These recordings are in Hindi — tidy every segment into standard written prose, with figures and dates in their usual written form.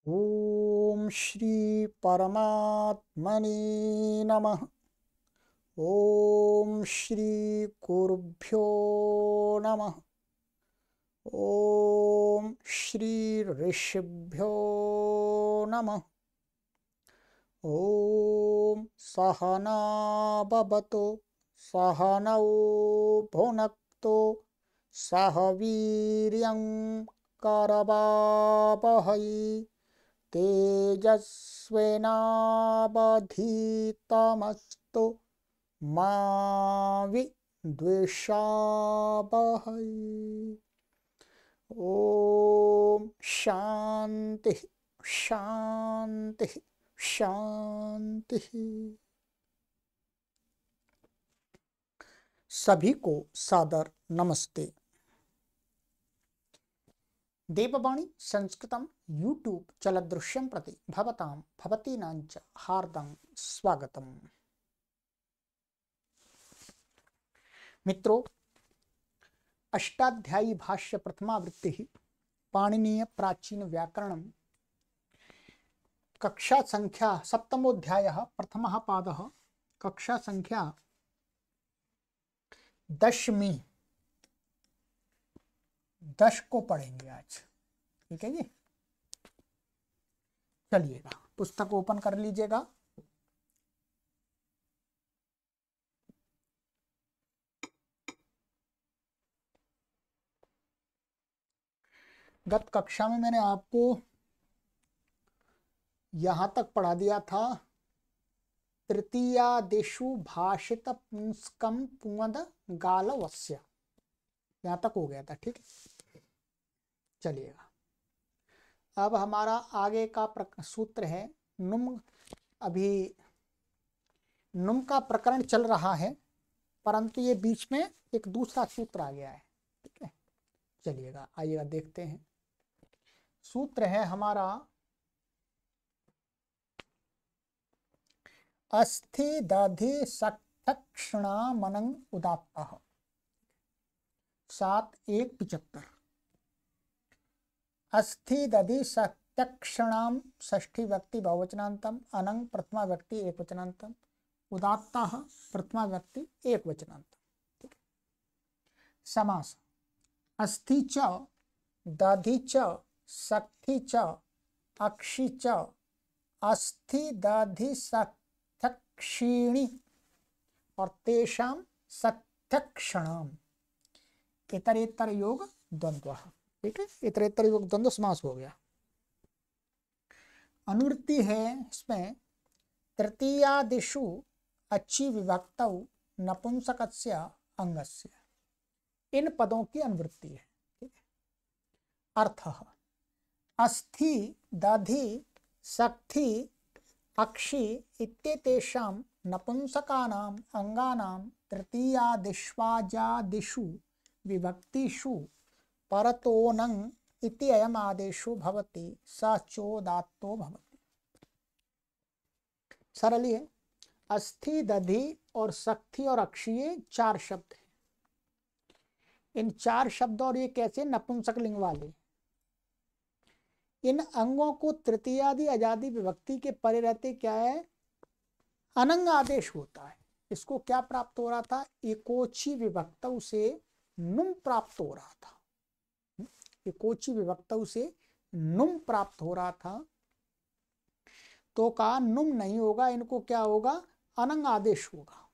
ओम श्री परमात्मने नमः। ओम श्री गुरुभ्यो नमः। ओम श्री ऋषिभ्यो नमः। ओम सहना भवतु सहनौ भुनक्तु सह वीर्यं करवावहै तेजस्विनावधीतमस्तु मा विद्विषावहै। ओम शांति शांति शांति। सभी को सादर नमस्ते। देववाणी संस्कृतम यूट्यूब चलदृश्यं प्रति भवतां भवतीनांच हार्दं स्वागतम्। मित्रों, अष्टाध्यायी भाष्य प्रथमावृत्ति पाणिनीय प्राचीन व्याकरणम कक्षा संख्या सप्तमोऽध्यायः प्रथमः पादः कक्षा संख्या 10 को पढ़ेंगे आज। ठीक है जी, चलिएगा पुस्तक ओपन कर लीजिएगा। गत कक्षा में मैंने आपको यहां तक पढ़ा दिया था, तृतीयादिषु भाषित पुंस्कम पुंद गालवस्य, यहां तक हो गया था। ठीक है, चलिएगा अब हमारा आगे का सूत्र है नुम। अभी नुम का प्रकरण चल रहा है, परंतु ये बीच में एक दूसरा सूत्र आ गया है। ठीक है, चलिएगा आइएगा देखते हैं। सूत्र है हमारा अस्थि दधि सक्षणा मनंग उदात्तः 7:1:75। अस्थि दधि सत्यक्षणाम षष्ठी व्यक्ति बहुवचनांतम अनंग प्रथमा व्यक्ति एकवचनांतम उदात्तः प्रथमा व्यक्ति एकवचनांतम। ठीक है, समास अस्थि च दधि च सख्ति च अक्षि च अस्थि दधि सत्यक्षिणी और तेषाम सत्यक्षणाम इतरेतर योग द्वंद्व। ठीक है, इतरेतर योग द्वंद्व समास हो गया। अनुवृत्ति है इसमें तृतीयादिषु अच्छी विभक्तौ नपुंसकस्य अंगस्य, इन पदों की अनुवृत्ति है। ठीक है, अर्थ अस्थि दधि सख्ति अक्षि इत्येतेषां नपुंसकानाम् अंगानां तृतीयादिष्वाजादिषु विभक्तिषु परतोऽनङ् इति अयम् आदेशो भवति स चोदात्तो भवति। सरल है, अस्थि दधि और सख्ति और अक्षीय 4 शब्द हैं। इन 4 शब्दों और ये कैसे नपुंसक लिंग वाले, इन अंगों को तृतीयादि अजादि विभक्ति के परे रहते क्या है, अनंग आदेश होता है। इसको क्या प्राप्त हो रहा था, एकोची विभक्तौ से नुम प्राप्त हो रहा था। एकोची विभक्तौ से नुम प्राप्त हो रहा था, तो कहा नुम नहीं होगा, इनको क्या होगा, अनंग आदेश होगा।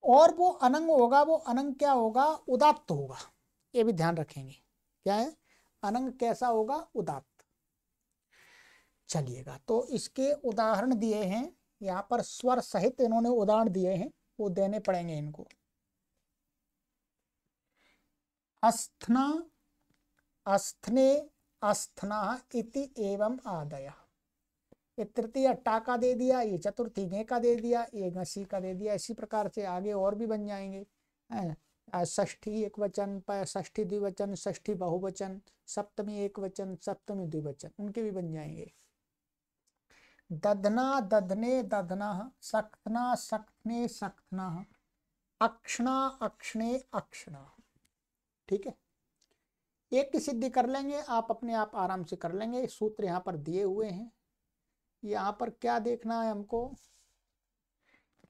और वो अनंग होगा, वो अनंग क्या होगा, उदात्त होगा। ये भी ध्यान रखेंगे, क्या है अनंग, कैसा होगा, उदात्त। चलिएगा, तो इसके उदाहरण दिए हैं यहाँ पर, स्वर सहित इन्होंने उदाहरण दिए हैं, वो देने पड़ेंगे इनको। अस्थना अस्थने अस्थना इति एवं आदय, ये तृतीय टा का दे दिया, ये चतुर्थी गे का दे दिया, ये घसी का दे दिया। इसी प्रकार से आगे और भी बन जाएंगे। षष्ठी एक वचन, षष्ठी द्विवचन, षष्ठी बहुवचन, सप्तमी एक वचन, सप्तमी द्विवचन, उनके भी बन जाएंगे। दधना दधने दधनः, सख्तना सख्ने सख्नः, अक्षणा अक्षणे अक्षणः। ठीक है, एक की सिद्धि कर लेंगे आप, अपने आप आराम से कर लेंगे। सूत्र यहाँ पर दिए हुए हैं। यहाँ पर क्या देखना है हमको,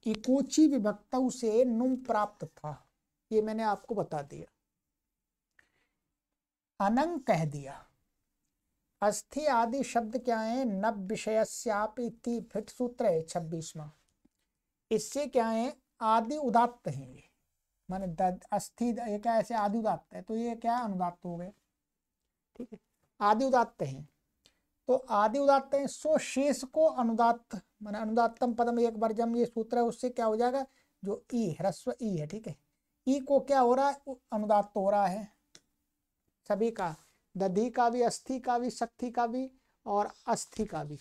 इकोची विभक्तौ से नुम प्राप्त था, ये मैंने आपको बता दिया। अनंग कह दिया। अस्थि आदि शब्द क्या है, नव विषयस्यापि इति फिट सूत्र है 26वां। इससे क्या है, आदि उदात्त हैं ये, माने अस्थि ये क्या ऐसे आदि उदात्त है, तो ये क्या अनुदात्त हो गए, ठीक है। आदि उदात्त हैं, तो आदि उदात्त हैं, सो शेष को अनुदात्त, माने अनुदात्तम पदम एक बार जब ये सूत्र है उससे क्या हो जाएगा, जो ई ह्रस्व ई है, ठीक है, ई को क्या हो रहा है, अनुदात्त हो रहा है सभी का, दधि का भी, अस्थि का भी, शक्ति का भी और अस्थि का भी,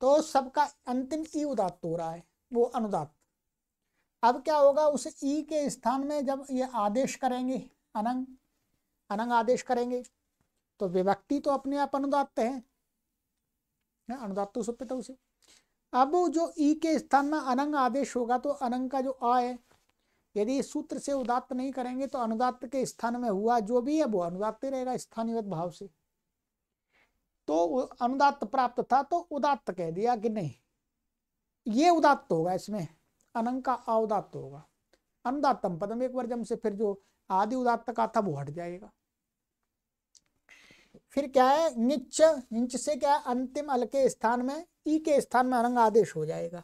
तो सबका अंतिम ई उदात्त हो रहा है, वो अनुदात्त। अब क्या होगा, उस ई के स्थान में जब ये आदेश करेंगे, अनंग अनंग आदेश करेंगे, तो विभक्ति तो अपने आप अनुदात्त है, अनुदात्त सुप्यत उसे। अब जो ई के स्थान में अनंग आदेश होगा, तो अनंग का जो आ है, यदि इस सूत्र से उदात्त नहीं करेंगे तो अनुदात्त के स्थान में हुआ जो भी है वो अनुदात्त ही रहेगा स्थानीयवत भाव से। तो अनुदात्त प्राप्त था तो उदात्त कह दिया कि नहीं, ये उदात्त होगा, इसमें अनंग का अउदात्त होगा। अनुदात्तम पदम एक वर्जम से फिर जो आदि उदात्त का था वो हट जाएगा। फिर क्या है, निच, निच से क्या है, अंतिम अल के स्थान में ई के स्थान में अनंग आदेश हो जाएगा।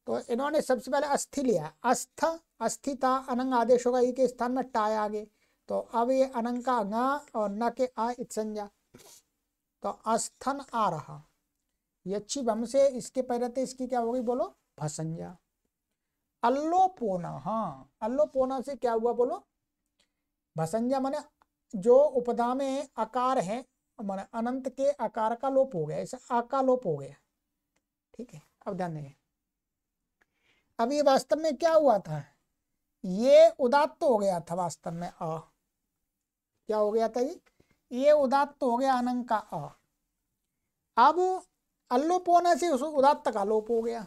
तो इन्होंने सबसे पहले अस्थि लिया, अस्थ अस्थिता अनंग आदेश होगा, ई के स्थान में टाय आगे, तो अब ये अनंग का ङ और न के आ इत संज्ञा, तो अस्थन आ रहा, यच्छी भम से इसके पहले इसकी क्या होगी, बोलो भसंज्ञा। अल्लोपोना, हाँ अल्लोपोना से क्या हुआ, बोलो भसंज्ञा, माने जो उपधा में आकार है, माने अनंत के आकार का लोप हो गया, ऐसा आ का लोप हो गया, ठीक है। अब ध्यान देंगे, अब ये वास्तव में क्या हुआ था, ये उदात्त हो गया था वास्तव में, आ क्या हो गया था, ये उदात्त हो गया अनंग का आ। अब अल्लोप होने से उस उदात्त का लोप हो गया,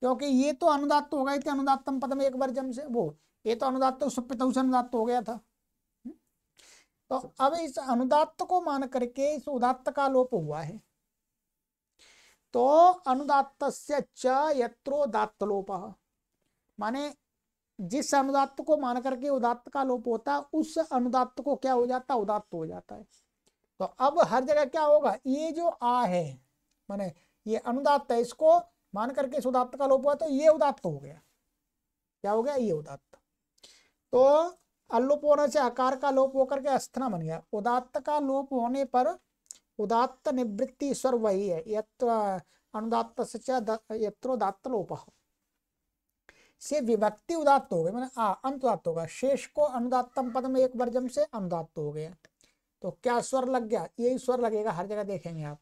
क्योंकि ये तो अनुदात्त हो गए थे, अनुदात्तम पदम एक बार जम से, वो ये तो अनुदात्त सुप्यत से अनुदात्त हो गया था। तो अब इस अनुदात्त को मान करके इस उदात्त का लोप हुआ है, तो अनुदात्तस्य च यत्रोदात्त लोपः, माने जिस अनुदात्त को मान करके उदात्त का लोप होता है, उस अनुदात्त को क्या हो जाता है, उदात्त हो जाता है। तो अब हर जगह क्या होगा, ये जो आ है, माने ये अनुदात्त है, इसको मान करके इस उदात्त का लोप हुआ, तो ये उदात्त हो गया, क्या हो गया, ये उदात्त। तो अल्लोप होने से आकार का लोप होकर के अस्थना बन गया। उदात्त का लोप होने पर उदात्त निवृत्ति स्वर वही है, यत्र अनुदात्त यत्रोदात्त लोप से विभक्ति उदात्त हो गई, मैंने अंत उदात्त होगा, शेष को अनुदात्तम पद में एक वर्जम से अनुदात्त हो गया। तो क्या स्वर लग गया, यही स्वर लगेगा हर जगह, देखेंगे आप,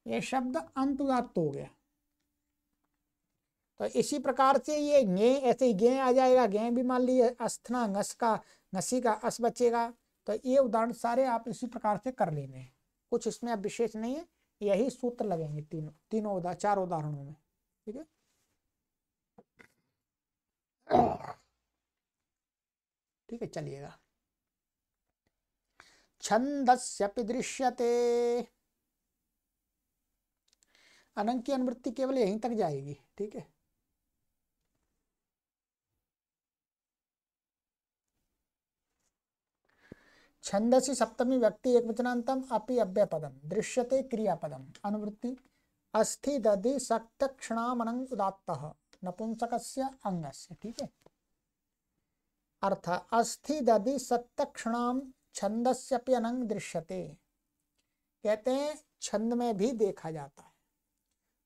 ये शब्द अंत उदात्त हो गया। तो इसी प्रकार से ये गे, ऐसे ही गे आ जाएगा, गे भी मान लीजिए अस्थना, घस का घसी का अस बचेगा। तो ये उदाहरण सारे आप इसी प्रकार से कर लेंगे, कुछ इसमें अब विशेष नहीं है, यही सूत्र लगेंगे तीनों चार उदाहरणों में, ठीक है। ठीक है, चलिएगा। छंदस्यपि दृश्यते, अनंग की अनुवृत्ति केवल यहीं तक जाएगी, ठीक है। छंदसी सप्तमी व्यक्ति एक वचनांतम अपि अव्ययपदम दृश्यते क्रियापदम, अनुवृत्ति अस्थि दधि सक्त क्षणामनंग उदात्तः नपुंसकस्य अंगस्य, ठीक है। अर्थ अस्थि दधि सक्त क्षणाम छंदस्यपि अनंग दृश्यते, कहते हैं छंद में भी देखा जाता है।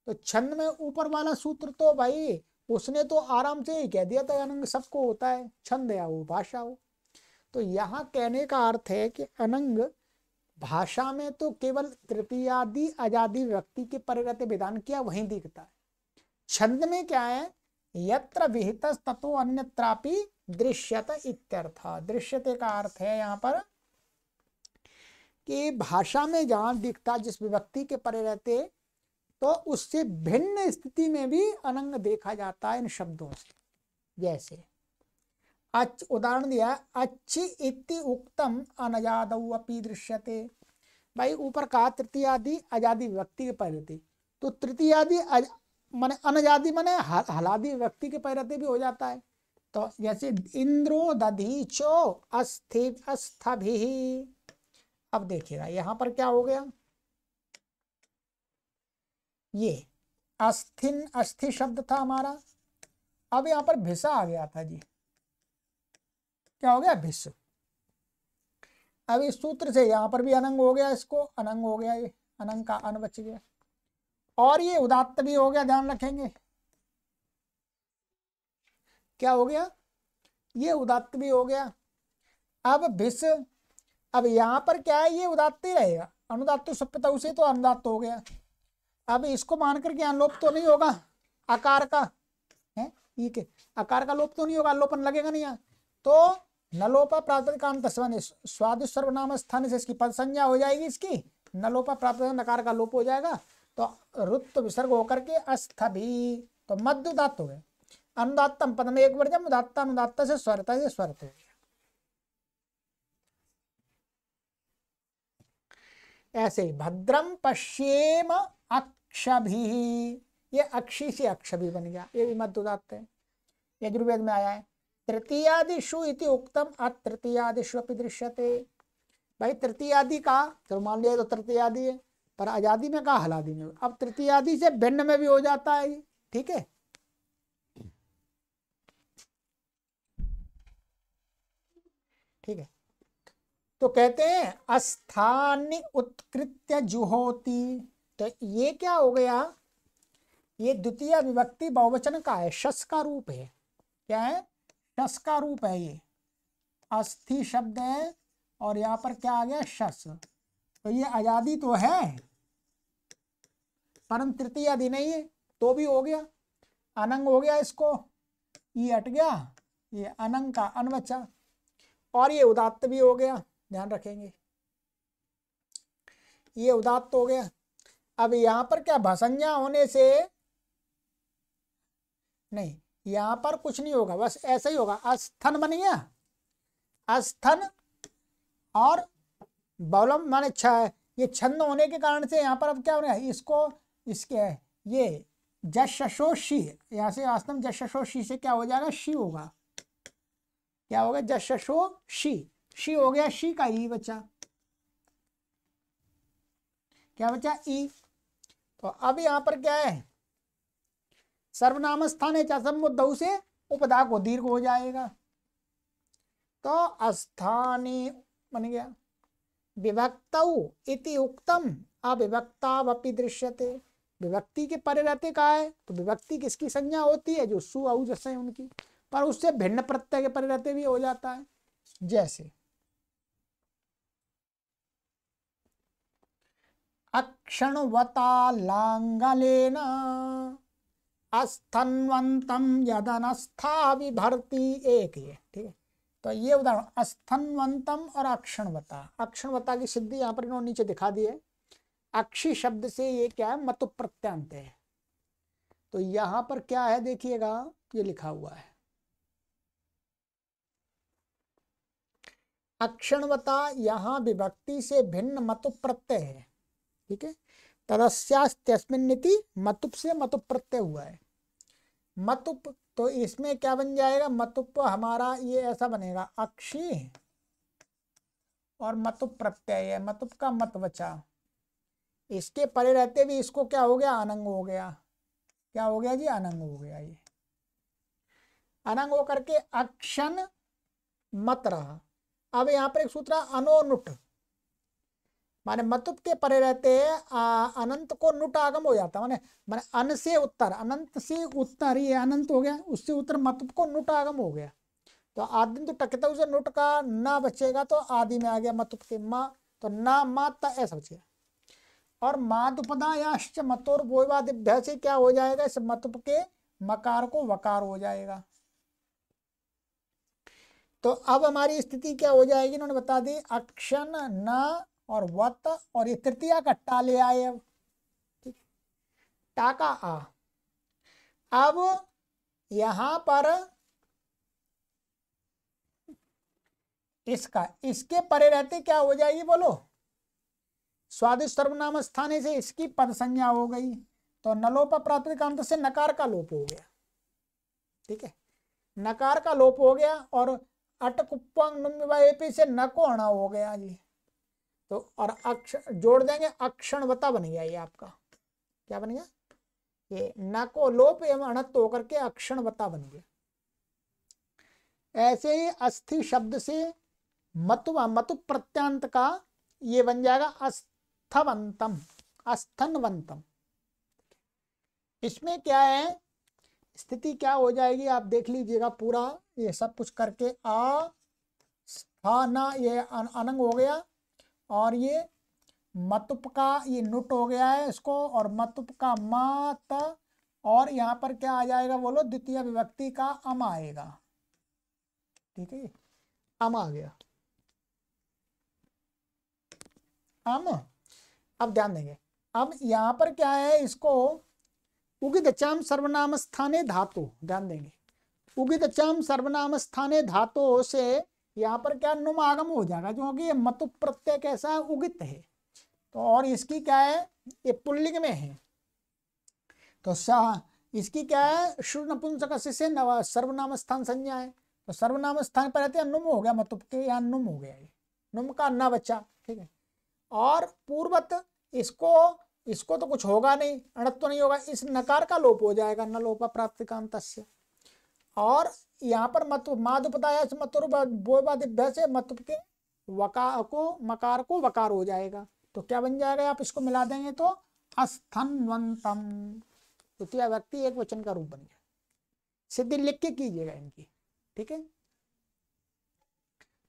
तो छंद में ऊपर वाला सूत्र तो भाई उसने तो आराम से ही कह दिया था, अनंग सबको होता है, छंद या वो भाषा हो। तो यहाँ कहने का अर्थ है कि अनंग भाषा में तो केवल तृतीयादि अजादि व्यक्ति के परिगत विधान किया वहीं दिखता है, छंद में क्या है, यत्र विहित ततो अन्यत्रापि दृश्यत इत्यर्थ। दृश्यते का अर्थ है यहाँ पर कि भाषा में जहां दिखता जिस विभक्ति के परे रहते, तो उससे भिन्न स्थिति में भी अनंग देखा जाता है इन शब्दों से। जैसे उदाहरण दिया, अच्छी इति उक्तम अनजादौ अपि दृश्यते। भाई ऊपर कहा तृतीयादि अजादि विभक्ति के पहले, तो तृतीयादि माने अनजादि माने हलादि विभक्ति के पहले भी हो जाता है। तो जैसे इंद्रो दधीचो अस्थि अस्थभिः। अब देखिएगा यहाँ पर क्या हो गया, ये अस्थिन अस्थि शब्द था हमारा, अब यहाँ पर भिसा आ गया था जी, क्या हो गया भिस। अब इस सूत्र से यहाँ पर भी अनंग हो गया, इसको अनंग हो गया, ये अनंग का अन बच गया, और ये उदात्त भी हो गया, ध्यान रखेंगे क्या हो गया, ये उदात्त भी हो गया। अब भिस, अब यहाँ पर क्या है, ये उदात्त ही रहेगा, अनुदात्त सप्तौ से तो अनुदात्त हो गया। अब इसको मान करके यहाँ लोप तो नहीं होगा आकार का, है ठीक है, आकार का लोप तो नहीं होगा, लोपन लगेगा नहीं यहाँ, तो न लोपा प्रातिपदिकांत स्वादिष्ट सर्वनाम स्थान से इसकी पद संज्ञा हो जाएगी, इसकी न लोपा प्राप्त नकार का लोप हो जाएगा, तो रुत्व विसर्ग होकर के अस्थभि, तो मध्य उदात्त हो गए। अनुदात्तम पद में एक वर्जम, उदात्त अनुदात्त से स्वरता से स्वरत हो गया। ऐसे ही भद्रम पश्येम अक्षभि, ये अक्षी से अक्षभि बन गया, ये भी मध्य उदात्त है, यजुर्वेद में आया है। तृतीयादिषु इति उक्तम अतृतीयादिषु अपि दृश्यते। भाई तृतीयादि का तो मान लिया तो तृतीयादि है, पर आजादी में कहा हलादी में, अब तृतीयादि से भिन्न में भी हो जाता है, ठीक है। ठीक है, तो कहते हैं अस्थानि उत्कृत्य जुहोति, तो ये क्या हो गया, ये द्वितीय विभक्ति बहुवचन का है, शस का रूप है, क्या है, शस का रूप है, ये अस्थि शब्द है और यहाँ पर क्या आ गया शस, तो ये आजादी तो है परंतु तृतीय आदि नहीं है, तो भी हो गया, अनंग हो गया, इसको ये हट गया, ये अनंग का अन बचा, और ये उदात्त भी हो गया, ध्यान रखेंगे ये उदात्त हो गया। अब यहाँ पर क्या भसंज्ञा होने से नहीं, यहाँ पर कुछ नहीं होगा, बस ऐसा ही होगा, अस्थन बन गया, अस्थन और बौलम माने ये छंद होने के कारण से यहाँ पर अब क्या हो रहा है, इसको इसके ये जशोशी, यहाँ से वास्तव जशोशी से क्या हो जाएगा, शी होगा, क्या होगा जशो शी हो गया, शी का ई बचा, क्या बचा ई। तो अब यहाँ पर क्या है, सर्वनाम स्थान है चासमुद्दौ से उपदा को दीर्घ हो जाएगा, तो अस्थानी बन गया। विभक्तौ इति उक्तम अविभक्तावपि दृश्यते, विभक्ति के परे रहते का है, तो विभक्ति किसकी संज्ञा होती है, जो सु औ जैसे उनकी, पर उससे भिन्न प्रत्यय के परे रहते भी हो जाता है, जैसे अक्षणवता लांगलेन अस्थन्वंतम यदनस्था विभर्ति, एक ये ठीक है। तो ये उदाहरण अस्थन्वंतम और अक्षणवता, अक्षणवता की सिद्धि यहाँ पर इन्होंने नीचे दिखा दी है, अक्षी शब्द से ये क्या है, मतु प्रत्यांत है, तो यहाँ पर क्या है देखिएगा, ये लिखा हुआ है अक्षणवता, यहाँ विभक्ति से भिन्न मतु प्रत्यय है, ठीक है, तदस्यास्त्यस्मिन्निति मतुप से मतुप प्रत्यय हुआ है, मतुप, तो इसमें क्या बन जाएगा, मतुप हमारा ये ऐसा बनेगा, अक्षी और मतुप प्रत्यय है, मतुप का मत बचा, इसके परे रहते भी इसको क्या हो गया, अनंग हो गया, क्या हो गया जी, अनंग हो गया, ये अनंग हो करके अक्षण मत रहा। अब यहाँ पर एक सूत्र अनोनुट, माने मतुप के परे रहते अनंत को नुट आगम हो जाता, माने माने अन से उत्तर, अनंत से उत्तर, ये अनंत हो गया, उससे उत्तर मतुप को नुट आगम हो गया, तो आदि तो टकता उसे नुट का ना बचेगा, तो आदि में आ गया मतुप के माँ, तो ना माता ऐसा बचेगा, और मादुपदायाश्च मतोर वोयवादिभ्य से क्या हो जाएगा, इस मतुप के मकार को वकार हो जाएगा। तो अब हमारी स्थिति क्या हो जाएगी, इन्होंने बता दी अक्षण न और वत, और ये तृतीया का टा ले आए, अब ठीक, टा का आ, अब यहां पर इसका, इसके परे रहते क्या हो जाएगी बोलो, स्वादिष्ट सर्वनाम स्थाने से इसकी पद संज्ञा हो गई, तो नलोप प्रातिपदिकांत से नकार का लोप हो गया। ठीक है, नकार का लोप हो गया और अटकुप्पी से न को अणा हो गया जी। तो और अक्षर जोड़ देंगे, अक्षणवता बन गया ये आपका, क्या बन गया, ये न को लोप एवं अणत्व होकर के अक्षणवता बन गया। ऐसे ही अस्थि शब्द से मतु प्रत्यांत का ये बन जाएगा अस्थवंतम, अस्थनवंतम। इसमें क्या है, स्थिति क्या हो जाएगी आप देख लीजिएगा पूरा, ये सब कुछ करके आ ना ये अनंग हो गया, और ये मतुप का ये नुट हो गया है इसको, और मतुप का मात, और यहाँ पर क्या आ जाएगा बोलो, द्वितीय विभक्ति का अम आएगा। ठीक है, अम आ गया, अम। अब ध्यान देंगे, अब यहाँ पर क्या है, इसको उगिदचाम सर्वनाम स्थाने धातु, ध्यान देंगे, उगिदचाम सर्वनाम स्थाने धातु से यहाँ पर क्या नुम आगम हो जाएगा, क्योंकि ये मतु प्रत्यय कैसा है, उगित है। तो और इसकी क्या है, ये पुल्लिंग में है, तो इसकी क्या है, शुर नपुंसक से सर्वनाम स्थान संज्ञा है, तो सर्वनाम स्थान पर रहते हैं नुम हो गया, मतुप के यहाँ नुम हो गया, ये नुम का न बच्चा। ठीक है, और पूर्वत इसको तो कुछ होगा नहीं, अणत्व तो नहीं होगा, इस नकार का लोप हो जाएगा, न लोप प्राप्तिकांतस्य। और यहाँ पर मतु मादुपदाया से मतुर्भ्य से मतुप के वकार को मकार को वकार हो जाएगा, तो क्या बन जाएगा, आप इसको मिला देंगे तो अस्थनवंतम, द्वितीय व्यक्ति एक वचन का रूप बन गया। सिद्धि लिख के कीजिएगा इनकी। ठीक है,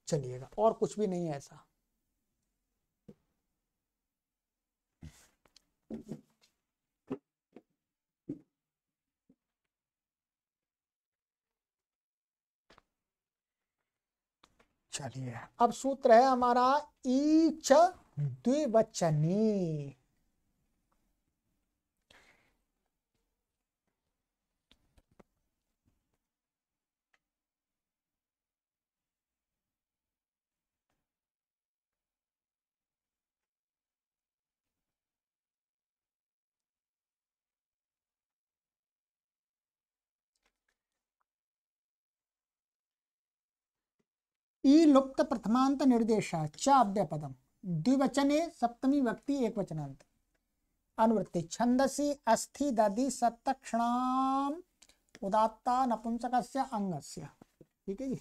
चलिएगा, और कुछ भी नहीं है ऐसा। चलिए, अब सूत्र है हमारा ईच द्विवचनी। ई लुप्त प्रथमांत निर्देश च अव्यपदम, द्विवचने सप्तमी व्यक्ति एक वचनांत, अनुवृत्ति छंदसी अस्थि दधि सत्तक्षणाम उदात्ता नपुंसकस्य अंगस्य। ठीक है जी,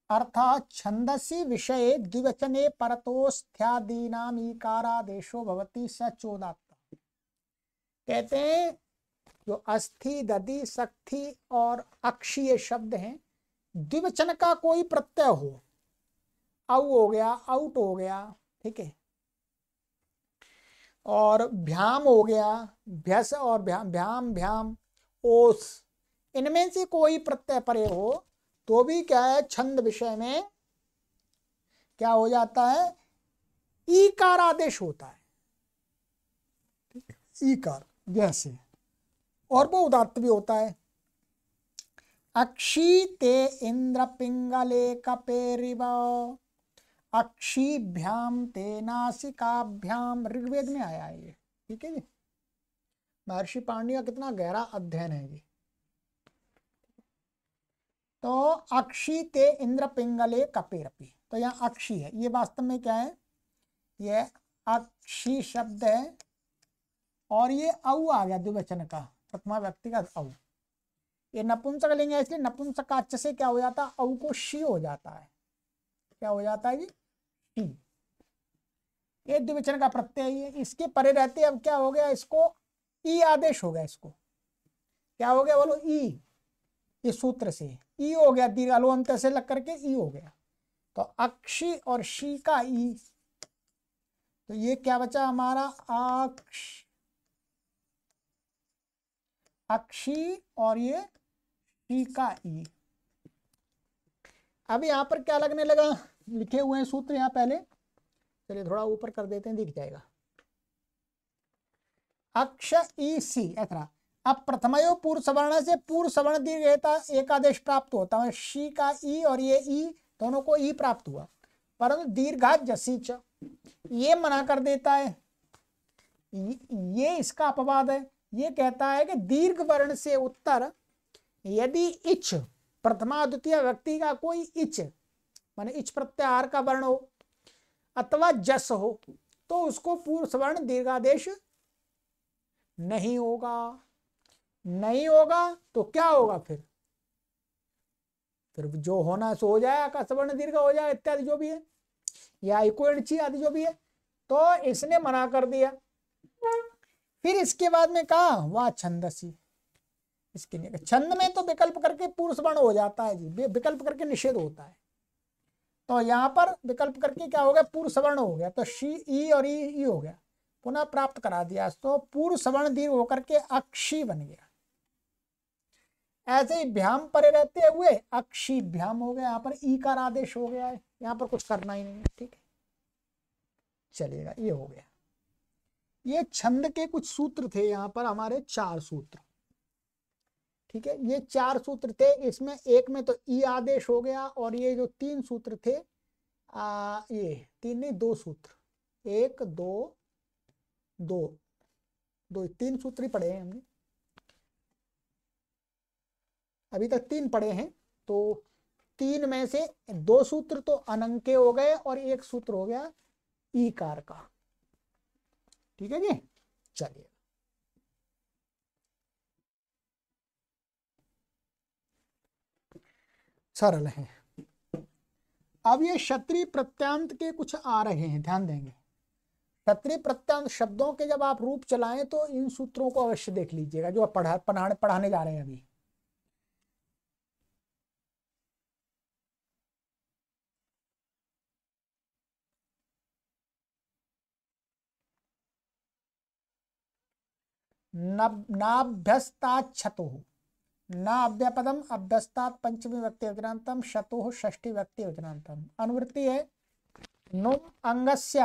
अर्थात छंदसी विषये द्विवचने परतोस्थ्यादीनाम ईकारादेशो भवति स चोदात्ता। कहते हैं जो अस्थि दधि सक्थि और अक्षीय शब्द हैं, द्विवचन का कोई प्रत्यय हो, औ हो गया, आउट हो गया, ठीक है, और भ्याम हो गया, भ्यस और भ्याम भ्याम ओस, इनमें से कोई प्रत्यय परे हो तो भी क्या है, छंद विषय में क्या हो जाता है, ईकार आदेश होता है। ईकार जैसे, और वो उदात्त भी होता है। अक्षी ते इंद्र पिंगले कपेरिव, अक्षीभ्याम ते नासिकाभ्याम, ऋग्वेद में आया है ये। ठीक है जी, महर्षि पाणिनि का कितना गहरा अध्ययन है जी। तो अक्षी ते इंद्र पिंगले कपेरपि, तो यहाँ अक्षी है, ये वास्तव में क्या है, ये अक्षी शब्द है, और ये औ आ गया द्विवचन का, प्रथमा व्यक्ति का औ। ये नपुंसक लिंग है, इसलिए नपुंसकाच्च से क्या हो जाता है, औ को शी हो जाता है। क्या हो जाता है जी, शी। ये द्विवचन का प्रत्यय है, इसके परे रहते अब क्या हो गया, इसको ई आदेश हो गया, इसको क्या हो गया बोलो, ई, इस सूत्र से ई हो गया, दीर्घ अंत से लग करके ई हो गया, तो अक्षी और शी का ई, तो ये क्या बचा हमारा, अक्षी और ये शी का ई। अब यहाँ पर क्या लगने लगा, लिखे हुए हैं सूत्र यहाँ पहले, चलिए थोड़ा ऊपर कर देते हैं, दिख जाएगा। अक्ष ई सी ऐसा, अब प्रथमयो पूर्व सवर्ण से पूर्व सवर्ण दीर्घ एक आदेश प्राप्त होता है, शी का ई और ये ई दोनों को ई प्राप्त हुआ, परंतु दीर्घात जसी च ये मना कर देता है। ये इसका अपवाद है। ये कहता है कि दीर्घ वर्ण से उत्तर यदि इच प्रथमा द्वितीय व्यक्ति का कोई इच माने इच प्रत्याहार का वर्ण हो अथवा जस हो तो उसको पूर्व सवर्ण दीर्घादेश नहीं होगा। नहीं होगा तो क्या होगा? फिर जो होना सो हो जाएगा, सवर्ण दीर्घ हो जाएगा इत्यादि जो भी है, या इकोणची आदि जो भी है। तो इसने मना कर दिया। फिर इसके बाद में कहा वह छंदसी, इसके लिए छंद में तो विकल्प करके पूर्व सवर्ण हो जाता है जी, विकल्प करके निषेध होता है। तो यहाँ पर विकल्प करके क्या हो गया? पूर्व सवर्ण हो गया, तो शी ई और ई हो गया, पुनः प्राप्त करा दिया, तो पूर्व सवर्ण दीर्घ होकर के अक्षी बन गया। ऐसे ही भ्याम परे रहते हुए अक्षी भ्याम हो गया, यहाँ पर ई का आदेश हो गया है, यहाँ पर कुछ करना ही नहीं है। ठीक है, चलेगा, ये हो गया। ये छंद के कुछ सूत्र थे, यहाँ पर हमारे 4 सूत्र। ठीक है, ये 4 सूत्र थे, इसमें एक में तो ई आदेश हो गया, और ये जो 3 सूत्र थे ये 3 नहीं 2 सूत्र, 1 2 2 2 3 सूत्र ही पढ़े हैं हमने, अभी तक 3 पढ़े हैं। तो 3 में से 2 सूत्र तो अनंके हो गए और 1 सूत्र हो गया ईकार का। ठीक है जी, चलिए सरल है। अब ये क्षत्रिय प्रत्यांत के कुछ आ रहे हैं, ध्यान देंगे। क्षत्रिय प्रत्यांत शब्दों के जब आप रूप चलाएं तो इन सूत्रों को अवश्य देख लीजिएगा जो आप पढ़ाने जा रहे हैं अभी। नाभ्यस्तात् छतुः, न अव्यपदम अभ्यस्तात् पंचमी व्यक्ति वचनांतम, शतुः षष्ठी व्यक्ति वचनांतम। अनुवृत्ति है नुम अंगस्य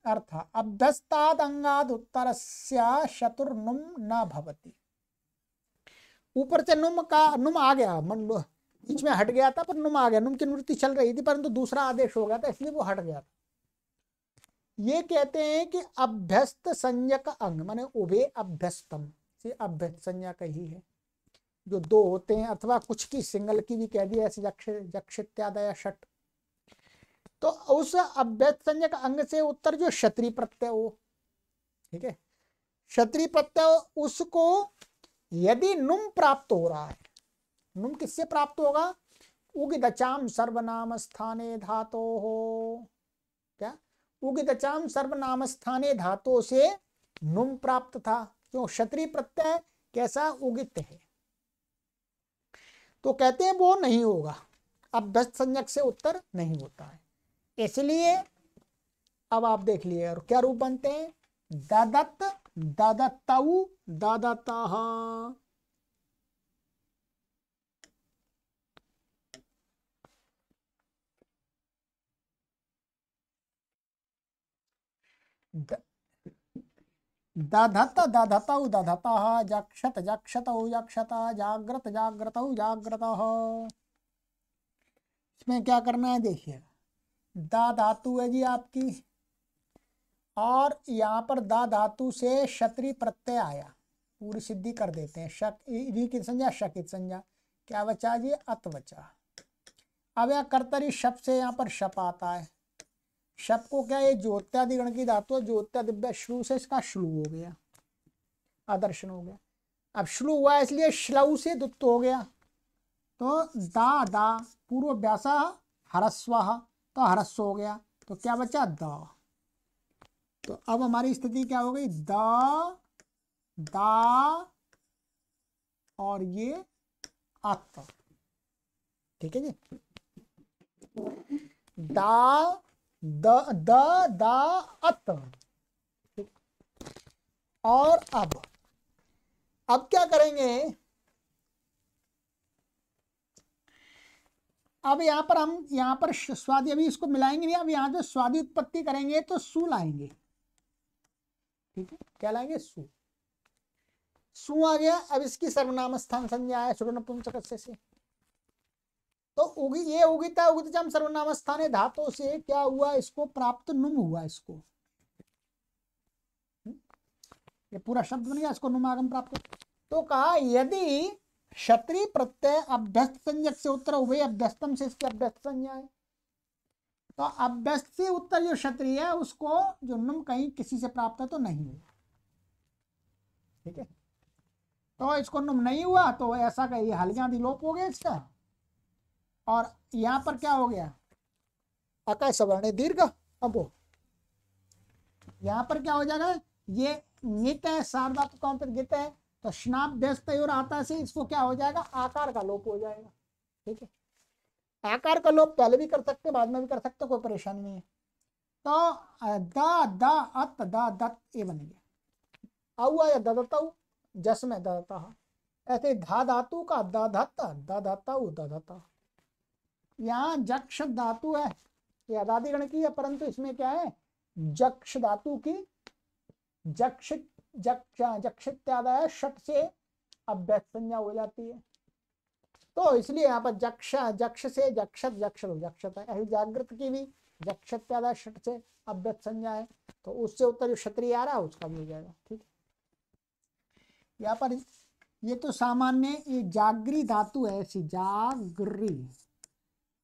अर्थ अभ्यस्तात् अंगाद उत्तरस्य शतुर्नुम न भवति। ऊपर से नुम आ गया, बीच में हट गया था, पर नुम आ गया, नुम की निवृत्ति चल रही थी, परंतु दूसरा आदेश हो गया था, इसलिए वो हट गया था। ये कहते हैं कि अभ्यस्त संज्ञक अंग माने उभे अभ्यस्तम से अभ्यस्त संज्ञा का ही है, जो 2 होते हैं, अथवा कुछ की सिंगल की भी कह दिया, ऐसे यक्ष इत्यादि षट। तो उस अभ्यस्त संज्ञक अंग से उत्तर जो क्षत्रिय प्रत्यय हो, ठीक है, क्षत्रिय प्रत्यय, उसको यदि नुम प्राप्त हो रहा है, नुम किससे प्राप्त होगा? उगिदचाम सर्वनाम स्थाने धातो हो, क्या उगिदचाम सर्वनाम स्थाने धातु से नुम प्राप्त था, क्यों? क्षत्रिय प्रत्यय कैसा? उगित है, तो कहते हैं वो नहीं होगा, अभ्यस्त संज्ञक से उत्तर नहीं होता है। इसलिए अब आप देख लिए, और क्या रूप बनते हैं? ददत ददतौ ददतः, दधत दधतौ दधतः, जक्षत जक्षतौ जक्षतः, जाग्रत जाग्रतौ जाग्रतः। इसमें क्या करना है देखिएगा, दा धातु है जी आपकी, और यहाँ पर दा धातु से क्षत्रिय प्रत्यय आया, पूरी सिद्धि कर देते हैं। शक री की संज्ञा शकित संज्ञा, क्या बचा जी? अत बचा। अब यह कर्तरी शप से यहाँ पर शप आता है, शप को क्या, ये ज्योत्यादिगण की धातु है, ज्योत्यादिव्य श्लू से इसका श्लू हो गया, आदर्शन हो गया। अब श्लू हुआ इसलिए श्लऊ से दुत्त हो गया, तो दा दा पूर्व व्यासा हरस्व, तो हरस्व हो गया, तो क्या बचा? द। तो अब हमारी स्थिति क्या हो गई? द दा और ये अत। ठीक है जी, दा द दा अत। और अब क्या करेंगे? अब यहाँ पर स्वादि, अभी इसको मिलाएंगे नहीं, अब यहाँ जो स्वादि उत्पत्ति करेंगे तो सु लाएंगे। ठीक है, क्या लाएंगे? सु आ गया। अब इसकी सर्वनाम स्थान संज्ञा है सुगुण पुंसक से। तो ये उगिता उगितचम सर्वनाम स्थाने धातु से क्या हुआ, इसको प्राप्त नुम हुआ, इसको ये पूरा शब्द बन गया, इसको नुमागम प्राप्त। तो कहा यदि क्षत्रिय प्रत्यय अभ्यस्त संज्ञक से उत्तर उभय अभ्यस्तम से इसकी अभ्यस्त संज्ञा है, तो अभ्यस्त से उत्तर जो क्षत्रिय है उसको जो नुम कहीं किसी से प्राप्त है तो नहीं हुआ, ठीक है। तो इसको नुम नहीं हुआ तो ऐसा का ये हलज्ञादि लोप हो गया इसका, और यहाँ पर क्या हो गया, अकाय सवर्ण दीर्घ। अब वो यहाँ पर क्या हो जाएगा, ये नित है, सार्वधातु का अंतर्गत है, तो स्नाभ्यस्त और आता से इसको क्या हो जाएगा, आकार का लोप हो जाएगा, ठीक है। आकार का लोप पहले भी कर सकते, बाद में भी कर सकते, कोई परेशानी नहीं है। तो द द अत द दत्त ये बन गया, औ या ददतौ जस में ददता, ऐसे धा धातु का द धत्त द धत्तौ द धत्ता। यहाँ जक्ष धातु है, ये अदादि गण की है, परंतु इसमें क्या है, जक्ष धातु की जक्ष जक्षित्यादय षट से अभ्यस्त संज्ञा हो जाती है, तो इसलिए यहाँ पर जक्ष से जक्षत जक्षत है। ऐसी जागृत की भी जक्षित्यादय षट से अभ्यस्त संज्ञा है, तो उससे उत्तर जो क्षत्रिय आ रहा है उसका भी हो जाएगा, ठीक है। यहाँ पर ये तो सामान्य ये जागरी धातु है, ऐसी जागरी।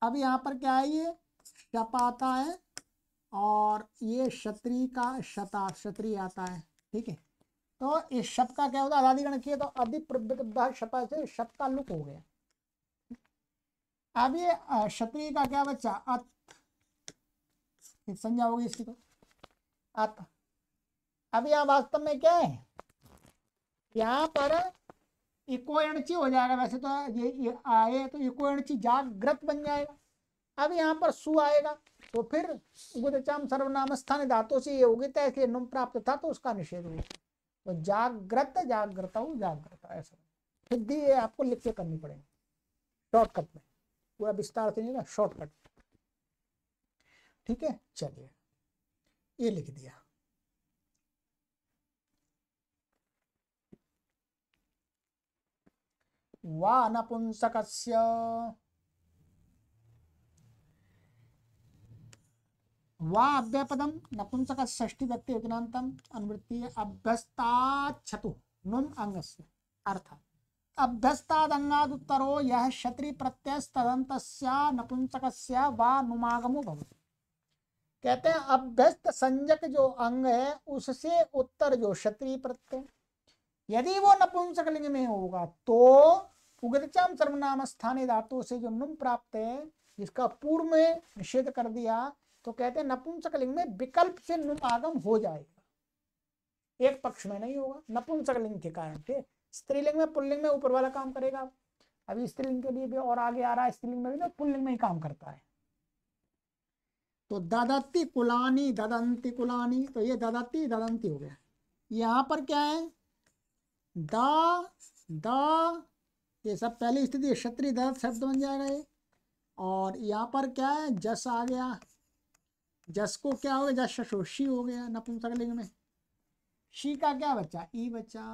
अब यहाँ पर क्या है, ये शप आता है और ये क्षत्रिय का शता क्षत्रिय आता है, ठीक है। तो इस शब्द का क्या होता है, अदादिगण किए तो अधिप्रभुत शपा से शब्द का लुक हो गया। अब ये क्षत्रिय का क्या बच्चा, अत संज्ञा होगी इसकी, तो अत। अब यहाँ वास्तव में क्या है, यहाँ पर इको एणची हो जाएगा, वैसे तो ये आए तो इको एणची जागृत बन जाएगा। अब यहाँ पर सु आएगा तो फिर उगतचाम सर्वनाम स्थान धातु से ये उगित है, इसलिए नुम प्राप्त था तो उसका निषेध हुआ, तो जागृत जागृता जागृता, ऐसा सिद्धि ये आपको लिख के करनी पड़ेगी शॉर्टकट में, पूरा विस्तार से नहीं ना, शॉर्टकट, ठीक है। चलिए ये लिख दिया। वा नपुंसकस्य वा अव्यपदम नपुंसक षष्ठी व्यक्ति वचनांतम अनुवृत्ति अभ्यस्ताच्छतु नुम अंगस्य अर्थात अभ्यस्तादंगादुत्तरो यह क्षत्रिय प्रत्ययस्तदन्तस्य नपुंसकस्य वा नुमागमो भवति। कहते हैं अभ्यस्त संज्ञक जो अंग है उससे उत्तर जो क्षत्रिय प्रत्यय, यदि वो नपुंसक लिंग में होगा तो उगतचाम सर्वनाम स्थानीय धातु से जो नुम प्राप्त है, जिसका पूर्व में निषेध कर दिया, तो कहते हैं नपुंसक लिंग में विकल्प से नुम आगम हो जाएगा, एक पक्ष में नहीं होगा नपुंसक लिंग के कारण, ठीक। स्त्रीलिंग में पुल्लिंग में ऊपर वाला काम करेगा, अभी स्त्रीलिंग के लिए भी और आगे आ रहा है, स्त्रीलिंग में भी ना पुल्लिंग में ही काम करता है। तो ददती कुलानी ददंती कुलानी, तो ये ददती ददंती हो गया। यहाँ पर क्या है, द ये सब पहली स्थिति क्षत्रिय दत्त शब्द बन जाएगा ये, और यहाँ पर क्या है, जस आ गया, जस को क्या हो गया, जस शी हो गया नपुंसक लिंग में, शी का क्या बच्चा, ई बच्चा।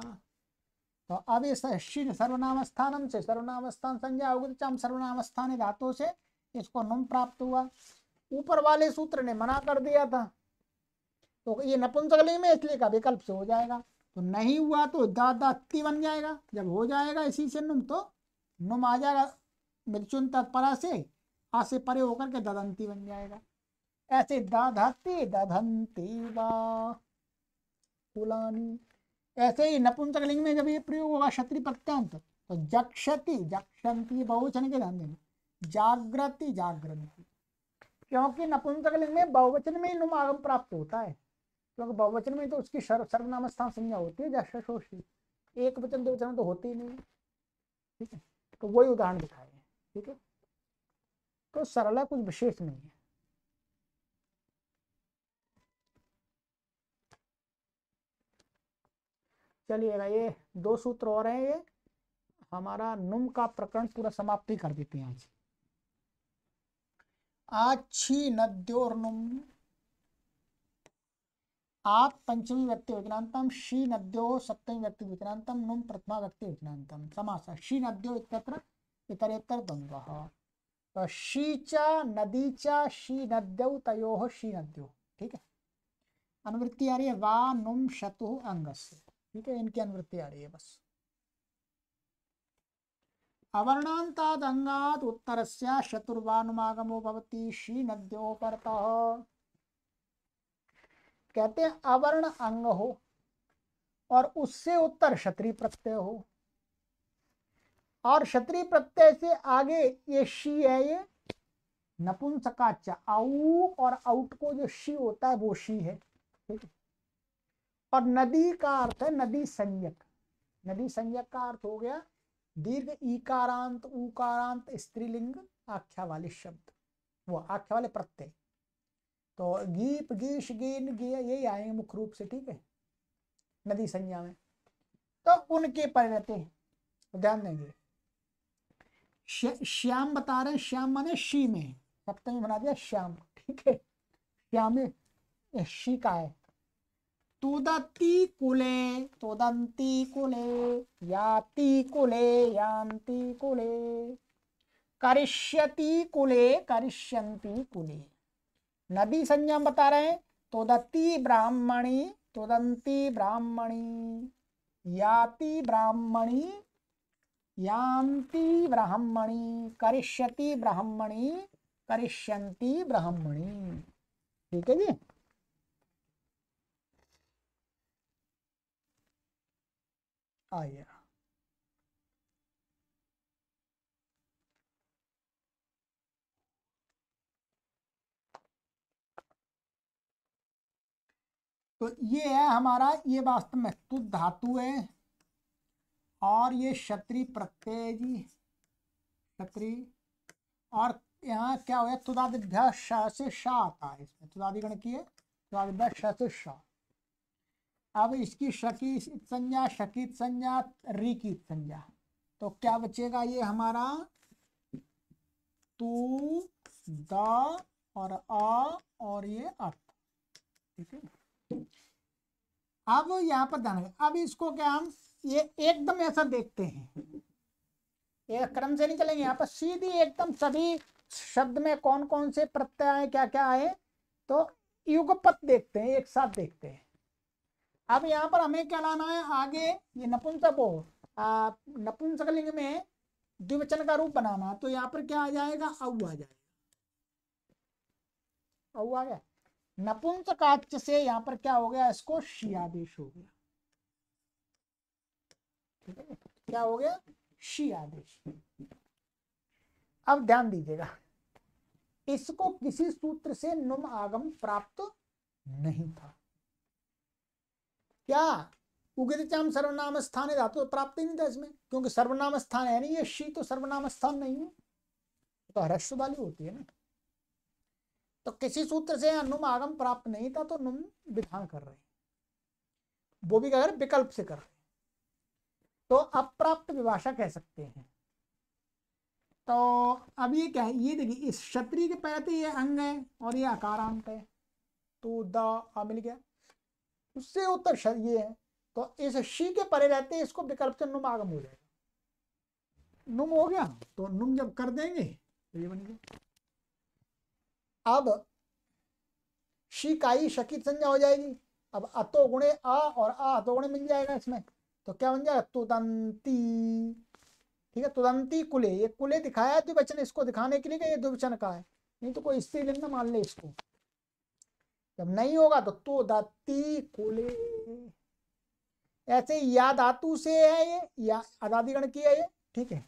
तो अब इस शी सर्वनाम स्थानम से सर्वनाम स्थान संज्ञा उगतचाम सर्वनाम स्थान धातु से इसको नुम प्राप्त हुआ, ऊपर वाले सूत्र ने मना कर दिया था, तो ये नपुंसक लिंग में इसलिए का विकल्प से हो जाएगा, तो नहीं हुआ तो दाती बन जाएगा, जब हो जाएगा इसी से नुम तो नुम आ जाएगा मिर्चुन तत्परा से आ से परे होकर के ददंती बन जाएगा। ऐसे दधती दधंती वा कुलानी, ऐसे ही नपुंसक लिंग में जब ये प्रयोग होगा क्षत्रिय प्रत्यंत तो जक्षति जक्षंती बहुवचन के ध्यान देना, जागृति जागृति, क्योंकि नपुंसक लिंग में बहुवचन में ही नुम आगम प्राप्त होता है, क्योंकि बहुवचन में तो उसकी सर्वनाम स्थान संज्ञा होती है जक्षोषी, एक वचन दो वचन तो होती ही नहीं, ठीक है। तो वही उदाहरण दिखाए हैं, ठीक है। तो सरल है, कुछ विशेष नहीं है। चलिएगा ये दो सूत्र और हैं, ये हमारा नुम का प्रकरण पूरा समाप्ति कर देते हैं आज। आच्छी नद्योर्नुम आप पंचमी व्यक्ति वचनांतम, शी नद्यो सप्तमी व्यक्ति वचनांतम, नुम प्रथमा व्यक्ति वचनांतम, समास शी नद्यो इत्यत्र इतरेतर द्वंद्वः। तो शीचा नदीचा शी नद्यौ तयोः शी नद्यो, ठीक है। अनुवृत्ति आ रही है वा नुम शतु अंगस्य, ठीक है, इनकी अनुवृत्ति आ रही है बस। अवर्णांताद अंगाद उत्तरस्य शतुर्वानुमागमो भवति शी नद्यो परतः। कहते हैं अवर्ण अंग हो और उससे उत्तर क्षत्रिय प्रत्यय हो, और क्षत्रिय प्रत्यय से आगे ये शी है, ये नपुंसकाच आऊ और आउट को जो शी होता है वो शी है, ठीक है। और नदी का अर्थ है नदी संज्ञक। नदी संज्ञक का अर्थ हो गया दीर्घ ईकारांत उकारांत स्त्रीलिंग आख्या वाले शब्द, वो आख्या वाले प्रत्यय। तो गीप गीश गीन गी यही आएंगे मुख्य रूप से, ठीक है, नदी संज्ञा में। तो उनके परिणति तो ध्यान देंगे। श्याम बता रहे हैं, श्याम माने शी में सप्तमी बना दिया श्याम, ठीक है। श्याम में शी का है। तुदती कुले तुदंती कुले याति कुले यान्ति कुले करिष्यति कुले करिष्यन्ति कुले। नदी संज्ञा बता रहे हैं तुदती ब्राह्मणी तुदंती ब्राह्मणी याति ब्राह्मणी यान्ति ब्राह्मणी करिष्यति ब्राह्मणी करिष्यन्ति ब्राह्मणी, ठीक है जी। आइए तो ये है हमारा, ये वास्तव में तुद धातु है और ये क्षत्रिय प्रत्यय जी, क्षत्रिय। और यहाँ क्या हो गया तुदादिभ्य श से शा आता है, इसमें तुदादिगण की है, तुदादिभ्य श से शा। अब इसकी शकी संज्ञा शकीत संज्ञा रिकीत संज्ञा, तो क्या बचेगा ये हमारा तू द और अ और ये अर्थ, ठीक है। अब यहाँ पर ध्यान, अब इसको क्या हम ये एकदम ऐसा देखते हैं, ये क्रम से नहीं चलेंगे, यहाँ पर सीधी एकदम सभी शब्द में कौन कौन से प्रत्यय आए क्या क्या आए, तो युगपत देखते हैं, एक साथ देखते हैं। अब यहाँ पर हमें क्या लाना है आगे, ये नपुंसक हो नपुंसकलिंग में द्विवचन का रूप बनाना, तो यहाँ पर क्या आ जाएगा औ आ जाएगा, औ आ गया। नपुंसकाच से यहाँ पर क्या हो गया, इसको शी आदेश हो गया, ठीक है। क्या हो गया शी आदेश। अब ध्यान दीजिएगा, इसको किसी सूत्र से नुम आगम प्राप्त नहीं था। क्या उगितचाम सर्वनाम स्थान है धातु प्राप्त ही नहीं था इसमें, क्योंकि सर्वनाम स्थान है नहीं, ये शी तो सर्वनाम स्थान नहीं है, तो ह्रस्व वाली होती है ना। तो किसी सूत्र से नुम आगम प्राप्त नहीं था, तो नुम विधान कर रहे हैं, वो भी अगर विकल्प से कर रहे हैं तो अप्राप्त विभाषा कह सकते हैं। तो अब ये क्या है, ये देखिए इस क्षत्रिय के पहले ये अंग है और ये आकारांत है, तो द मिल गया, उससे उत्तर ये है, तो इस शी के परे रहते इसको विकल्प से नुम आगम हो जाएगा, नुम हो गया, तो नुम जब कर देंगे तो ये बन गया। अब शी काई शकीत संज्ञा हो जाएगी, अब अतो गुणे आ और आ अतो गुणे मिल जाएगा इसमें, तो क्या बन जाएगा तुदंती, ठीक है। तुदंती कुले, ये कुले दिखाया है द्विवचन, इसको दिखाने के लिए कि ये द्विवचन का है, नहीं तो कोई स्त्रीलिंग ना मान ले इसको। जब नहीं होगा तो तुदती कुले, ऐसे या धातु से है ये, या अदादिगण की है ये, ठीक है।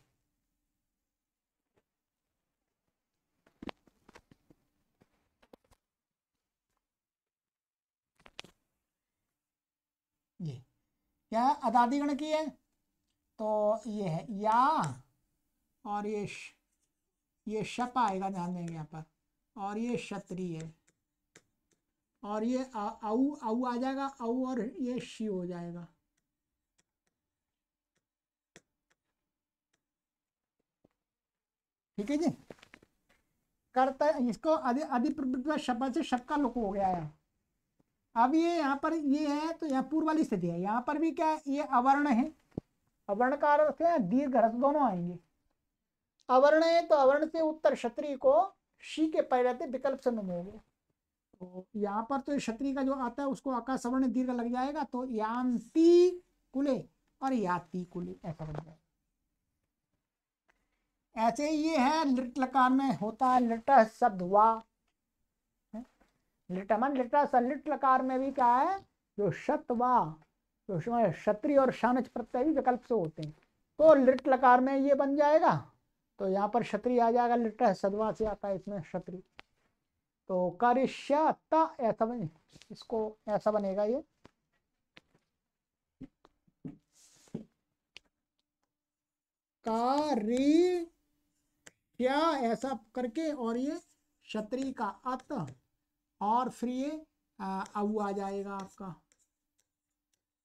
ये क्या अदादिगण की है, तो ये है या और ये शप आएगा, ध्यान देंगे यहाँ पर, और ये क्षत्रिय है, और ये औ औ आ जाएगा, औ और ये शी हो जाएगा, ठीक है जी। करता इसको अधि शब्द से शब का लुक हो गया है। अब ये यहाँ पर ये है, तो यहाँ पूर्व वाली स्थिति है, यहाँ पर भी क्या है, ये अवर्ण है, अवर्ण का अर्थ है दीर्घ ह्रस्व दोनों आएंगे, अवर्ण है तो अवर्ण से उत्तर क्षत्रिय को शी के पै रहते विकल्प से नुम हो गया। तो यहाँ पर तो क्षत्रिय का जो आता है उसको आकाश सवर्ण दीर्घ लग जाएगा, तो यांति कुले और याति कुले ऐसा बन जाएगा। ऐसे ये है लिट लकार में होता है लिट शब्द वा, लिट मन लिट लिट लकार में भी क्या है, जो शत वा तो क्षत्रिय और शानच प्रत्यय भी विकल्प से होते हैं, तो लिट लकार में ये बन जाएगा। तो यहाँ पर क्षत्रिय आ जाएगा, लिट सदवा से आता है इसमें क्षत्रिय, तो करिष्यता ऐसा बने, इसको ऐसा बनेगा ये कार्य क्या ऐसा करके, और ये क्षत्रिय का अत और फिर ये औ आ जाएगा आपका,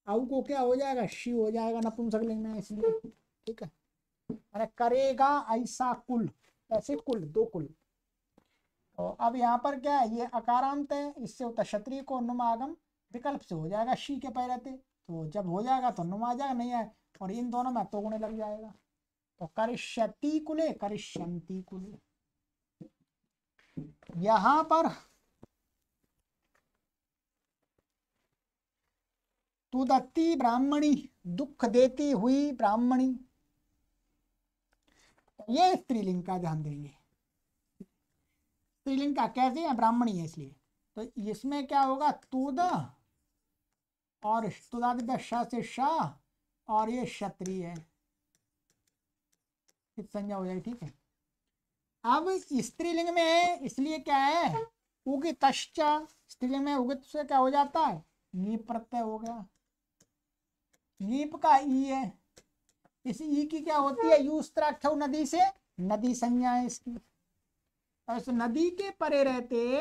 औ को क्या हो जाएगा, शी हो जाएगा नपुंसकलिंग में इसलिए, ठीक है। अरे करेगा ऐसा कुल, ऐसे कुल दो कुल। तो अब यहाँ पर क्या है, ये अकारांत है, इससे होता क्षत्रिय को नुम आगम विकल्प से हो जाएगा शी के पै रहते, तो जब हो जाएगा तो नुम आ जाएगा, नहीं है और इन दोनों में तो गुणे लग जाएगा, तो करिष्यति कुले करिष्यंती कुले। यहां पर तुदत्ती ब्राह्मणी, दुख देती हुई ब्राह्मणी, ये स्त्रीलिंग का ध्यान देंगे, स्त्रीलिंग का कैसे है, ब्राह्मणी है इसलिए, तो इसमें क्या होगा, तुद और तुदादित्य शाह से शाह और ये क्षत्रिय है, इस संज्ञा हो जाएगी, ठीक है। अब स्त्रीलिंग में है इसलिए क्या है, उगित, स्त्रीलिंग में उगित से क्या हो जाता है, नीप प्रत्यय हो गया, नीप का ई है, इस ई की क्या होती है, यूस्त्राक्ष नदी से नदी संज्ञा है इसकी, और इस नदी के परे रहते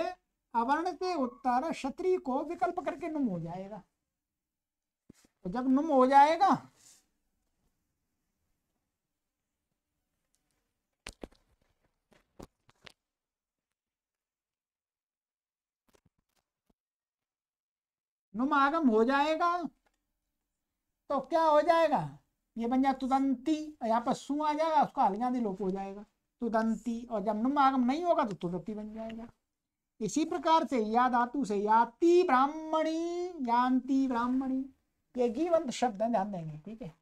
अवर्ण से उत्तर क्षत्रिय को विकल्प करके नुम हो जाएगा, तो जब नुम हो जाएगा नुम आगम हो जाएगा, तो क्या हो जाएगा, ये बन जाए तुदंती, यहाँ पर सु आ जाएगा, उसका हलगादि लोप हो जाएगा तुदंती, और जब नुम आगम नहीं होगा तो तुदती बन जाएगा। इसी प्रकार से या धातु से याति ब्राह्मणी, यांति ब्राह्मणी, ये गीवंत शब्द है, ध्यान देंगे, ठीक है।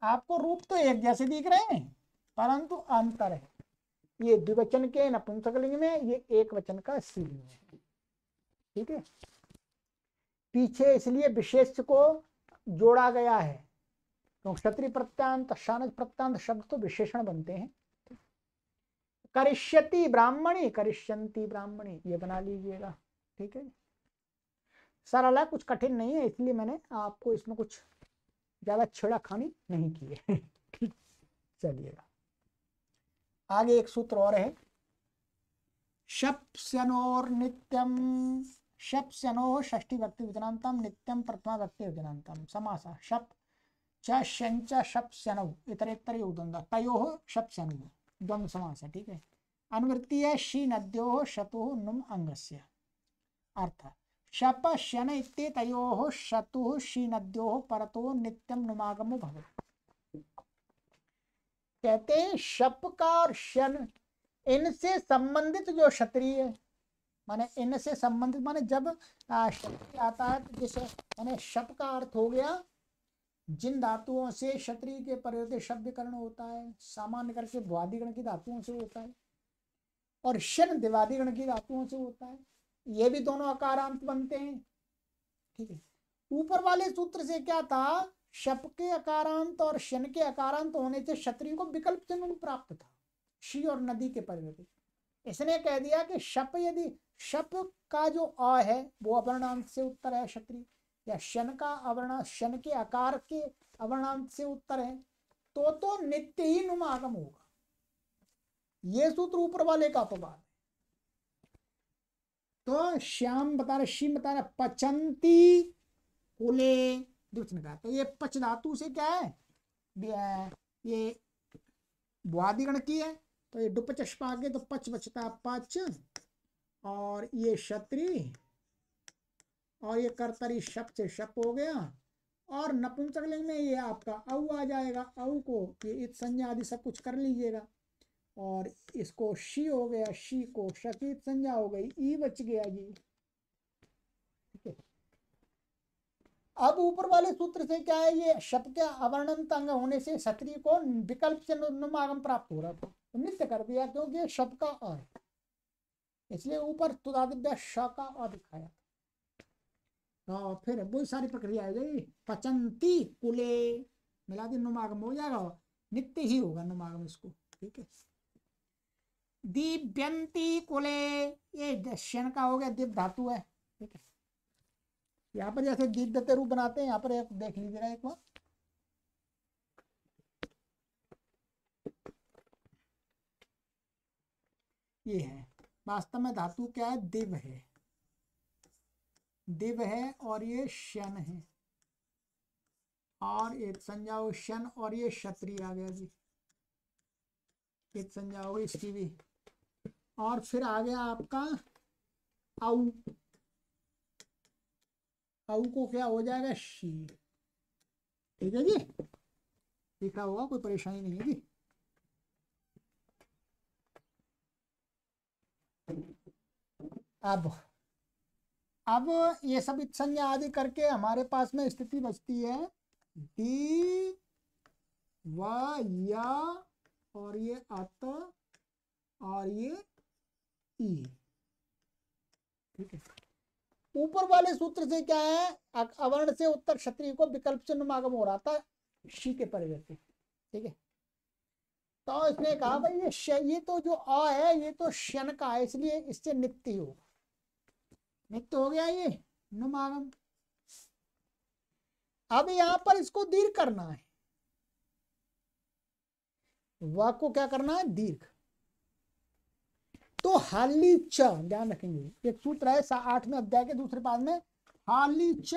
आपको रूप तो एक जैसे दिख रहे हैं परंतु अंतर है, ये द्विवचन के नपुंसकलिंग में, ये एक वचन का स्त्रीलिंग है, ठीक है। पीछे इसलिए विशेष को जोड़ा गया है, तो क्षत्रिय प्रत्यांत शानच प्रत्यांत शब्द तो विशेषण बनते हैं। करिष्यति ब्राह्मणी करिष्यंती ब्राह्मणी, ये बना लीजिएगा, ठीक है। सरल है, कुछ कठिन नहीं है, इसलिए मैंने आपको इसमें कुछ ज्यादा छेड़ा खानी नहीं की है। चलिएगा आगे एक सूत्र और है, शप्स्यनोर नित्यम, शप्स्यनो षष्ठी व्यक्ति वचनांतम, नित्यम प्रथमा व्यक्ति वचनांतम, समासा शप च शंच शप्स्यनौ इतरेतर योगद्वंद्व तयोः शप्स्यनु द्वंद्व समास है, ठीक है। अनुवृत्ति है शी नद्योः शतुः नुम अंगस्य, अर्थ शप शन इत्येतयोः शतुः शी नद्योः परतो नित्यम नुमागमो भवति। कहते हैं शप का और शन, इनसे संबंधित जो क्षत्रिय है, माने इनसे संबंधित, माने जब क्षत्रिय आता है तो जैसे माने शप का अर्थ हो गया जिन धातुओं से क्षत्रिय के परिवर्ते शब्दकरण होता है, सामान्य करके भ्वादिगण की धातुओं से होता है, और शन दिवादिगण की धातुओं से होता है, ये भी दोनों अकारांत बनते हैं, ठीक है। ऊपर वाले सूत्र से क्या था, शप के अकारांत और शन के अकारांत होने से क्षत्रिय को विकल्प से नुम प्राप्त था, शी और नदी के परिवर्ते। इसने कह दिया कि शप, यदि शप का जो अ है वो अवर्णांत से उत्तर है क्षत्रिय, या शन का अवर्ण, शन के आकार के अवर्णांत से उत्तर है, तो नित्य ही नुम आगम होगा। ये सूत्र ऊपर वाले का अपवाद है। तो श्याम बता रहे, शीम बता रहे, पचंती कुले द्विवचन का, तो ये पच धातु से क्या है, ये भ्वादिगण की है, तो ये डुपचष्प आगे तो पच बचता पच, और ये क्षत्रिय, और ये कर्तरी शप से शप हो गया, और नपुंसकलिंग में ये आपका औ आ जाएगा, औ को ये इत संज्ञा आदि सब कुछ कर लीजिएगा, और इसको शी हो गया, शी को शकी संज्ञा हो गई, ई बच गया जी। ठीक है, अब ऊपर वाले सूत्र से क्या है, ये शब्द के अवर्णंत अंग होने से क्षत्रिय को विकल्प से नुमागम प्राप्त हो रहा था, तो नित्य कर दिया क्योंकि ये शब्द का अ है, इसलिए ऊपर तुदादिव्य श का अ दिखाया। तो फिर बहुत सारी प्रक्रिया हो गई, पचंती कुले मिला दी, नुमागम हो जाएगा, नित्य ही होगा नुमागम इसको। ठीक है, दीप्यंती कुले, ये शन का हो गया, दीप धातु है। ठीक है, यहाँ पर जैसे दीप्यते रूप बनाते हैं, यहाँ पर एक देख लीजिएगा एक बार, ये है वास्तव में धातु क्या है, दिव है, दिव है और ये शन है, और एक संज्ञा हो शन, और ये क्षत्रिय आ गया जी, एक संज्ञा हो गई इसकी भी, और फिर आ गया आपका औ, औ को क्या हो जाएगा, शी। ठीक है जी, लिखा होगा, कोई परेशानी नहीं है जी। अब ये सब संज्ञा आदि करके हमारे पास में स्थिति बचती है दी व या, और ये अत, और ये ई। ठीक है, ऊपर वाले सूत्र से क्या है, अवर्ण से उत्तर क्षत्रिय को विकल्प से नुमागम हो रहा था शी के परिवर्ते। ठीक है, तो इसने कहा भाई ये तो जो अ है ये तो शन का है, इसलिए इससे नित्य हो, नित्य हो गया ये नुमागम। अब यहां पर इसको दीर्घ करना है, व को क्या करना है, दीर्घ। तो हाली च, ध्यान रखेंगे एक सूत्र है 8वें अध्याय के दूसरे पाद में, हाली च,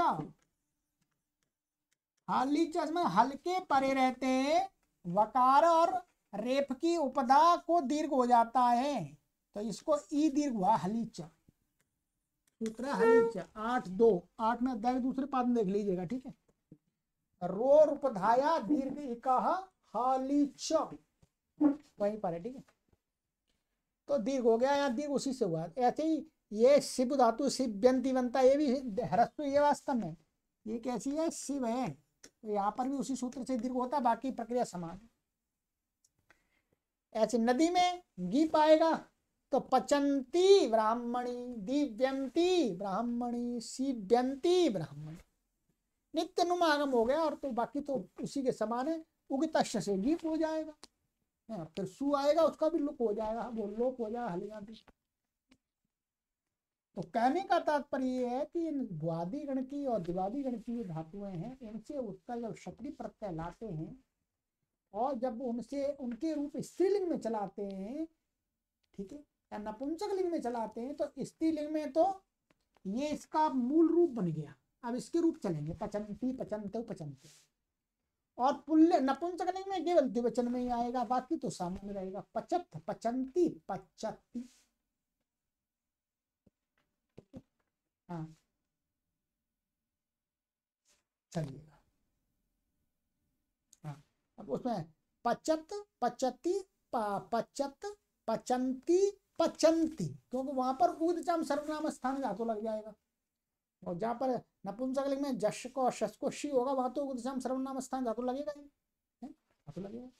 हाली च में हल्के परे रहते हैं, वकार और रेप की उपधा को दीर्घ हो जाता है, तो इसको ई दीर्घ हुआ हलीच, सूत्र हलीच 8-2, 8वें अध्याय के दूसरे पाद में देख लीजिएगा। ठीक है, रो उपधाया दीर्घ इकाह हलीच, वहीं पर है। ठीक है, तो दीर्घ हो गया, यहाँ दीर्घ उसी से हुआ। ऐसे ही ये शिव धातु शिव्यंती बनता है, ये भी ह्रस्व, ये वास्तव में ये कैसी है, शिव है, तो यहाँ पर भी उसी सूत्र से दीर्घ होता है, बाकी प्रक्रिया समान है। ऐसे नदी में गी पाएगा तो पचंती ब्राह्मणी, दिव्यंती ब्राह्मणी, शिव्यंती ब्राह्मणी, नित्य नुमागम हो गया, और तो बाकी तो उसी के समान है। उगतश्य से गीत हो जाएगा, फिर सु आएगा उसका भी लुक हो जाएगा, वो लोप हो जाएगा हलिया भी। तो कहने का तात्पर्य ये है कि इन द्वादि गण की और द्विवादी गण की धातुएं हैं, इनसे उत्तर जब क्षत्रिय प्रत्यय लाते हैं और जब उनसे उनके रूप स्त्रीलिंग में चलाते हैं, ठीक है, या नपुंसक लिंग में चलाते हैं, तो स्त्रीलिंग में तो ये इसका मूल रूप बन गया, अब इसके रूप चलेंगे पचंती, पचंत, पचंते, और पुल्य नपुंसक लिंग में केवल द्विवचन में ही आएगा, बाकी तो सामान्य रहेगा, पचत, पचंती, पचती। हाँ, चलिएगा। हाँ, अब उसमें पचत, पचती, पचत, पचंती, पचंती, क्योंकि वहां पर ऊर्जाम सर्वनाम स्थान धातु लग जाएगा, और जहां पर नपुंसक लिंग में जश को शस को शी होगा, वहां तो ऊर्जाम सर्वनाम स्थान धातु लगेगा ही, धातु लगेगा।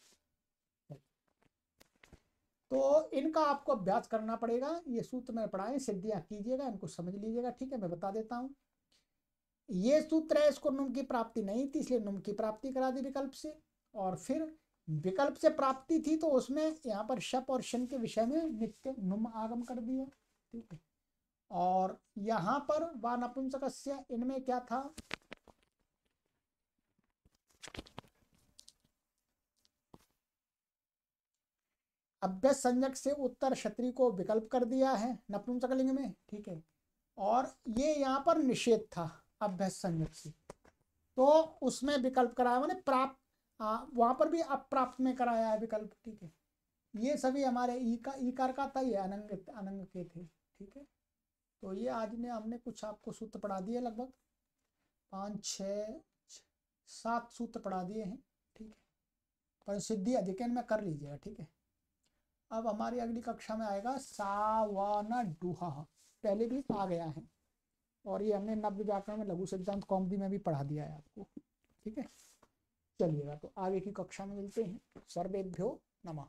तो इनका आपको अभ्यास करना पड़ेगा, ये सूत्र में पढ़ाए, सिद्धियां कीजिएगा, इनको समझ लीजिएगा। ठीक है, मैं बता देता हूँ, ये सूत्र है, इसको नुम की प्राप्ति नहीं थी, इसलिए नुम की प्राप्ति करा दी विकल्प से, और फिर विकल्प से प्राप्ति थी तो उसमें यहाँ पर शप और शन के विषय में नित्य नुम आगम कर दिया। ठीक है, और यहाँ पर वा नपुंसकस्य, इनमें क्या था, अभ्यस संज्ञक से उत्तर क्षत्रिय को विकल्प कर दिया है नपुंसक लिंग में। ठीक है, और ये यहाँ पर निषेध था अभ्यस संज्ञक से, तो उसमें विकल्प कराया, मैंने प्राप्त, वहां पर भी अप्राप्त में कराया है विकल्प। ठीक है, ये सभी हमारे ईकार का था, ये अनंग अनंग के थे। ठीक है, तो ये आज ने हमने कुछ आपको सूत्र पढ़ा दिए, लगभग 5-6-7 सूत्र पढ़ा दिए हैं। ठीक है, पर सिद्धि अधिक में कर लीजिएगा। ठीक है, अब हमारी अगली कक्षा में आएगा सावन डूहा, पहले भी आ गया है और ये हमने नव्य व्याकरण में लघु सिद्धांत कौमुदी में भी पढ़ा दिया है आपको। ठीक है, चलिएगा तो आगे की कक्षा में मिलते हैं। सर्वेभ्यो नमः।